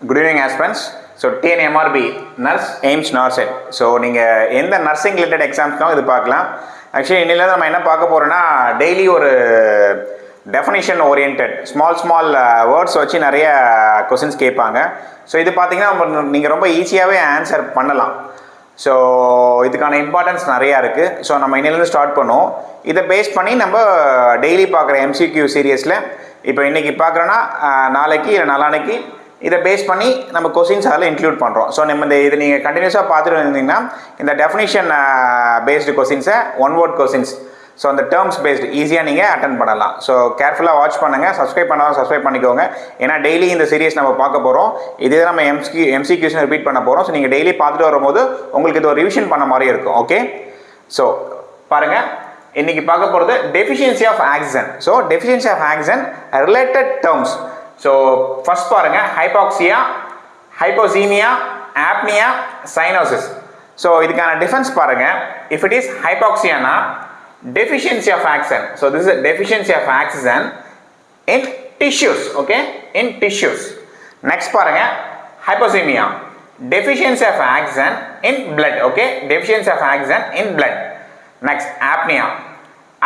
Good evening aspirants. So TNMRB nurse aims NORCET. So நீங்கள் எந்த nursing related எக்ஸாம்ஸ்னாலும் இது பார்க்கலாம். ஆக்சுவலி இன்னிலேருந்து நம்ம என்ன பார்க்க போகிறோன்னா டெய்லி ஒரு டெஃபினிஷன் ஓரியன்ட் ஸ்மால் வேர்ட்ஸ் வச்சு நிறைய கொஸ்டின்ஸ் கேட்பாங்க. ஸோ இது பார்த்தீங்கன்னா நீங்கள் ரொம்ப ஈஸியாகவே ஆன்சர் பண்ணலாம். ஸோ இதுக்கான இம்பார்ட்டன்ஸ் நிறையா இருக்குது. ஸோ நம்ம இன்னிலேருந்து ஸ்டார்ட் பண்ணுவோம். இதை பேஸ் பண்ணி நம்ம டெய்லி பார்க்குற எம்சிக்யூ சீரியஸில் இப்போ இன்றைக்கி பார்க்குறோன்னா நாளைக்கு இல்லை நாளானைக்கு இதை பேஸ் பண்ணி நம்ம கொஸ்டின்ஸ் அதில் இன்க்ளூட் பண்ணுறோம். ஸோ நம்ம இது நீங்கள் கண்டினியூஸாக பார்த்துட்டு வந்தீங்கன்னா இந்த டெஃபினிஷன் பேஸ்டு கொஸ்டின்ஸை ஒன் வேர்ட் கொஸ்டின்ஸ் ஸோ அந்த டேர்ம்ஸ் பேஸ்டு ஈஸியாக நீங்கள் அட்டன் பண்ணலாம். ஸோ கேர்ஃபுல்லாக வாட்ச் பண்ணுங்கள். சப்ஸ்கிரைப் பண்ணாலும் சப்ஸ்கிரைப் பண்ணிக்கோங்க. ஏன்னா டெய்லி இந்த சீரியஸ் நம்ம பார்க்க போகிறோம். இதே நம்ம எம்சிக்யூஷன் ரிப்பீட் பண்ண போகிறோம். ஸோ நீங்கள் டெய்லி பார்த்துட்டு வரும்போது உங்களுக்கு இது ஒரு ரிவிஷன் பண்ண மாதிரி இருக்கும். ஓகே, ஸோ பாருங்கள், இன்றைக்கி பார்க்க போகிறது deficiency of oxygen. So deficiency of oxygen related terms. So first பாருங்கள், hypoxia, hypoxaemia, apnoea, cyanosis. So இதுக்கான டிஃபரன்ஸ் பாருங்கள். இஃப் இட் இஸ் ஹைபாக்சியானா deficiency of oxygen. So this is a deficiency of oxygen in tissues. Okay, in tissues. Next பாருங்க, hypoxemia, deficiency of oxygen in blood. Okay, deficiency of oxygen in blood. Next apnea,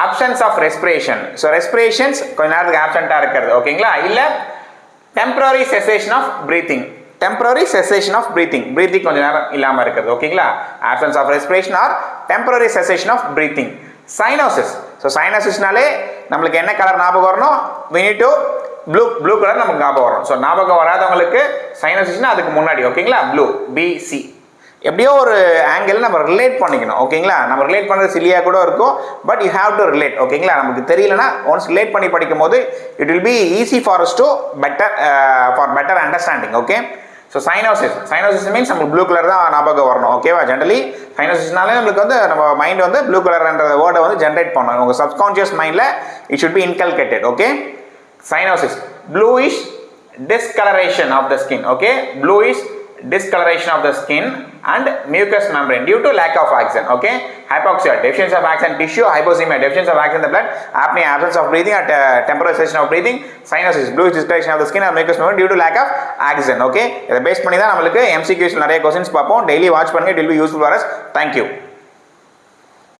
absence of respiration. So respirations கொஞ்ச நேரத்துக்கு absent-ஆ இருக்கிறது. ஓகேங்களா? இல்ல temporary cessation of breathing. temporary cessation of breathing. breathing கொஞ்ச நேரம் இல்லாம இருக்கிறது. ஓகேங்களா? absence of respiration or temporary cessation of breathing. Cyanosis. So சைனோசிஸ்னாலே நம்மளுக்கு என்ன கலர் ஞாபகம் வரணும்? we need to blue colour நமக்கு ஞாபகம் வரும். ஸோ ஞாபகம் வராதவங்களுக்கு சைனோசிஸ்னா அதுக்கு முன்னாடி. ஓகேங்களா? ப்ளூ, பிசி. எப்படியோ ஒரு ஆங்கிள் நம்ம ரிலேட் பண்ணிக்கணும். ஓகேங்களா? நம்ம ரிலேட் பண்ணுறது சிலியாக கூட இருக்கும், but you have to relate. ஓகேங்களா? நமக்கு தெரியலனா ஒன்ஸ் ரிலேட் பண்ணி படிக்கும் போது it will be easy for us to better understanding. Okay, so cyanosis means நமக்கு ப்ளூ கலர் தான் ஞாபகம் வரணும். ஓகேவா? ஜென்ரலி சைனோசிஸ்னாலே நம்மளுக்கு வந்து நம்ம மைண்ட் வந்து ப்ளூ கலர்ன்ற வேர்டை வந்து ஜென்ரேட் பண்ணணும். உங்கள் சப்கான்ஷியஸ் மைண்டில் it should be inculcated. Okay, cyanosis bluish discoloration of the skin. Okay, bluish discoloration of the skin and mucous membrane due to lack of oxygen. Okay, hypoxia, deficiency of oxygen tissue, hypoxemia, deficiency of oxygen in the blood, apnea, absence of breathing at temporary cessation of breathing, cyanosis, bluish discoloration of the skin and mucous membrane due to lack of oxygen. Okay, இதை base பண்ணி தான் நம்மளுக்கு MCQs நிறைய questions பார்ப்போம். Daily watch பண்ணுங்க. It will be useful for us. Thank you.